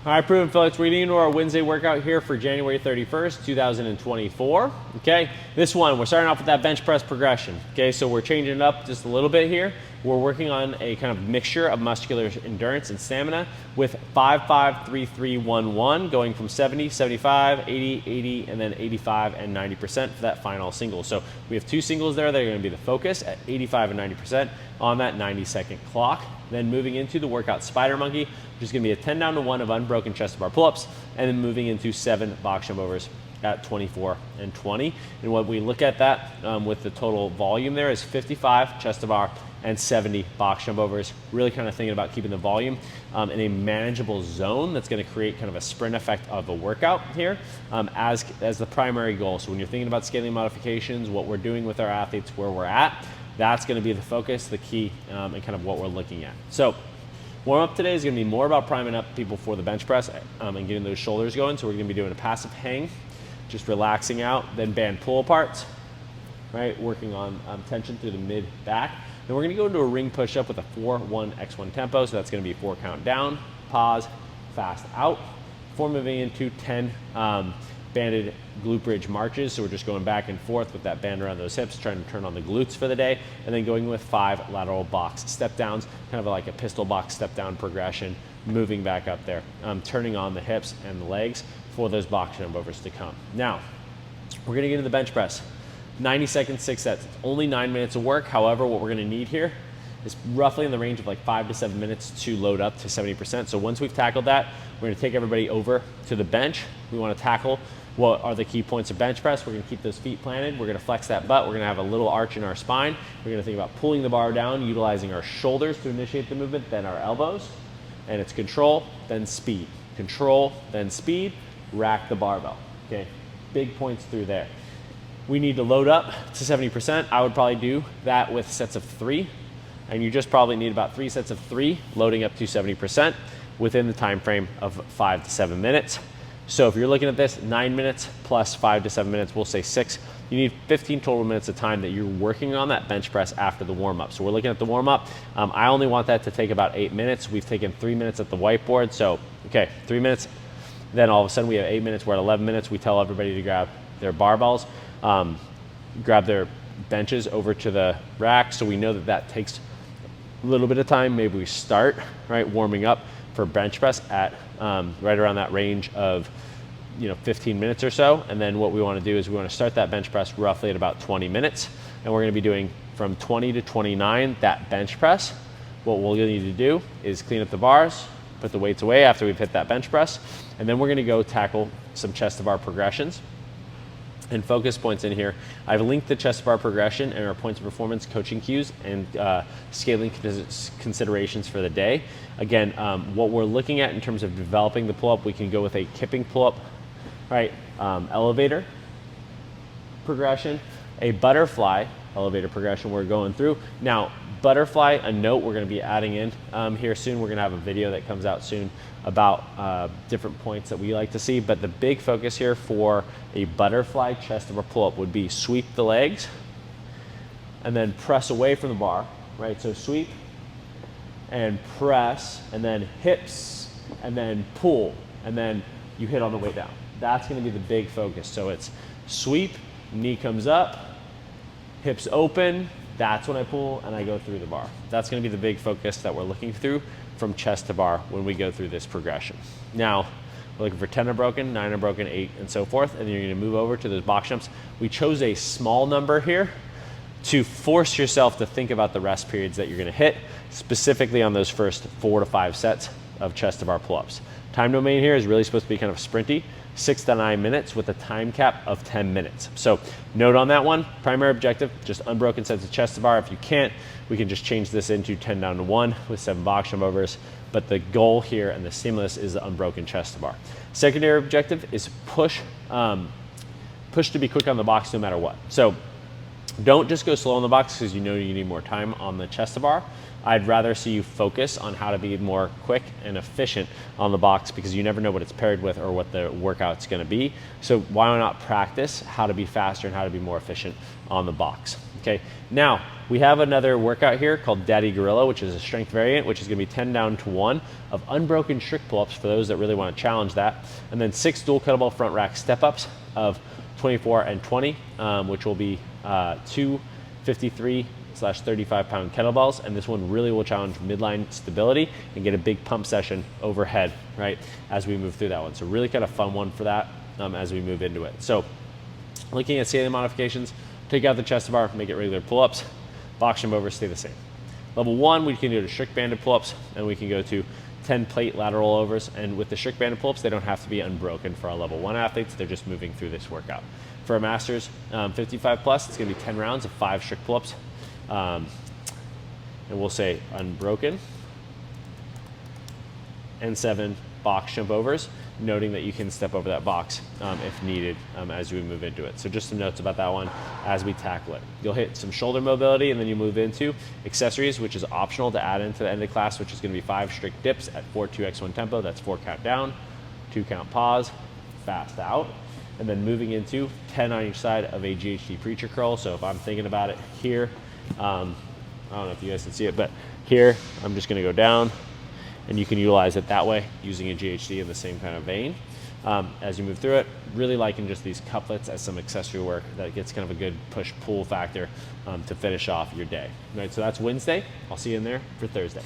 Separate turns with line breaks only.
All right, Proven Folks, we're getting into our Wednesday workout here for January 31st, 2024. Okay, this one, we're starting off with that bench press progression. Okay, so we're changing it up just a little bit here. We're working on a kind of mixture of muscular endurance and stamina with 5, 3, 3, 1, 1, going from 70, 75, 80, 80, and then 85 and 90% for that final single. So we have two singles there that are going to be the focus at 85 and 90% on that 90-second clock. Then moving into the workout Spider Monkey, which is going to be a 10 down to 1 of unbroken chest to bar pull-ups, and then moving into 7 box jump overs at 24 and 20. And when we look at that with the total volume there is 55 chest to bar and 70 box jump overs. Really kind of thinking about keeping the volume in a manageable zone that's going to create kind of a sprint effect of a workout here as the primary goal. So when you're thinking about scaling modifications, what we're doing with our athletes, where we're at, that's going to be the focus, the key, and kind of what we're looking at. So warm up today is going to be more about priming up people for the bench press and getting those shoulders going. So we're going to be doing a passive hang, just relaxing out, then band pull aparts, right? Working on tension through the mid back. Then we're going to go into a ring push up with a 4-1-X1 tempo. So that's going to be 4 count down, pause, fast out, before moving into 10 banded glute bridge marches. So we're just going back and forth with that band around those hips, trying to turn on the glutes for the day, and then going with 5 lateral box step downs, kind of like a pistol box step down progression, moving back up there, turning on the hips and the legs for those box jump overs to come. Now, we're gonna get into the bench press. 90 seconds, 6 sets. It's only 9 minutes of work. However, what we're gonna need here is roughly in the range of like 5 to 7 minutes to load up to 70%. So once we've tackled that, we're gonna take everybody over to the bench. We wanna tackle what are the key points of bench press. We're gonna keep those feet planted. We're gonna flex that butt. We're gonna have a little arch in our spine. We're gonna think about pulling the bar down, utilizing our shoulders to initiate the movement, then our elbows. And it's control, then speed. Control, then speed, rack the barbell, okay? Big points through there. We need to load up to 70%. I would probably do that with sets of 3. And you just probably need about 3 sets of 3 loading up to 70% within the time frame of 5 to 7 minutes. So if you're looking at this, 9 minutes plus 5 to 7 minutes, we'll say 6. You need 15 total minutes of time that you're working on that bench press after the warm-up. So we're looking at the warm-up. I only want that to take about 8 minutes. We've taken 3 minutes at the whiteboard. So, okay, 3 minutes. Then all of a sudden we have 8 minutes. We're at 11 minutes. We tell everybody to grab their barbells, grab their benches over to the rack. So we know that that takes a little bit of time. Maybe we start, right, warming up for bench press at right around that range of 15 minutes or so. And then what we want to do is we want to start that bench press roughly at about 20 minutes. And we're going to be doing from 20 to 29 that bench press. What we'll need to do is clean up the bars, put the weights away after we've hit that bench press. And then we're going to go tackle some chest to bar progressions and focus points in here. I've linked the chest to bar progression and our points of performance coaching cues and scaling considerations for the day. Again, what we're looking at in terms of developing the pull-up, we can go with a kipping pull-up, right? Elevator progression, a butterfly elevator progression we're going through. Now, butterfly, a note we're going to be adding in here soon. We're going to have a video that comes out soon about different points that we like to see, but the big focus here for a butterfly chest to bar pull-up would be sweep the legs and then press away from the bar, right? So sweep and press and then hips and then pull and then you hit on the way down. That's going to be the big focus. So it's sweep, knee comes up, hips open, that's when I pull and I go through the bar. That's going to be the big focus that we're looking through from chest to bar when we go through this progression. Now, we're looking for 10 unbroken, 9 unbroken, 8, and so forth, and then you're going to move over to those box jumps. We chose a small number here to force yourself to think about the rest periods that you're going to hit, specifically on those first 4 to 5 sets of chest to bar pull-ups. Time domain here is really supposed to be kind of sprinty, 6 to 9 minutes with a time cap of 10 minutes. So note on that one, primary objective, just unbroken sets of chest to bar. If you can't, we can just change this into 10 down to 1 with 7 box jump overs. But the goal here and the stimulus is the unbroken chest to bar. Secondary objective is push to be quick on the box no matter what. So Don't just go slow on the box because you know you need more time on the chest to bar. I'd rather see you focus on how to be more quick and efficient on the box because you never know what it's paired with or what the workout's gonna be. So why not practice how to be faster and how to be more efficient on the box, okay? Now, we have another workout here called Daddy Gorilla, which is a strength variant, which is gonna be 10 down to 1 of unbroken strict pull-ups for those that really wanna challenge that. And then 6 dual kettlebell front rack step-ups of 24 and 20, which will be 2 53/35 pound kettlebells, and this one really will challenge midline stability and get a big pump session overhead, right, as we move through that one. So really kind of fun one for that as we move into it. So looking at scaling modifications, take out the chest bar, make it regular pull-ups, box jump overs stay the same. Level 1, we can do the strict banded pull-ups, and we can go to 10 plate lateral overs, and with the strict banded pull-ups, they don't have to be unbroken for our level 1 athletes, they're just moving through this workout. For a masters 55 plus, it's gonna be 10 rounds of 5 strict pull-ups, and we'll say unbroken, and 7 box jump overs, noting that you can step over that box if needed as we move into it. So just some notes about that one as we tackle it. You'll hit some shoulder mobility, and then you move into accessories, which is optional to add into the end of class, which is gonna be 5 strict dips at 4-2x1 tempo. That's 4 count down, 2 count pause, fast out. And then moving into 10 on each side of a GHD preacher curl. So if I'm thinking about it here, I don't know if you guys can see it, but here I'm just gonna go down, and you can utilize it that way using a GHD in the same kind of vein. As you move through it, really liking just these couplets as some accessory work that gets kind of a good push-pull factor to finish off your day. Right, so that's Wednesday. I'll see you in there for Thursday.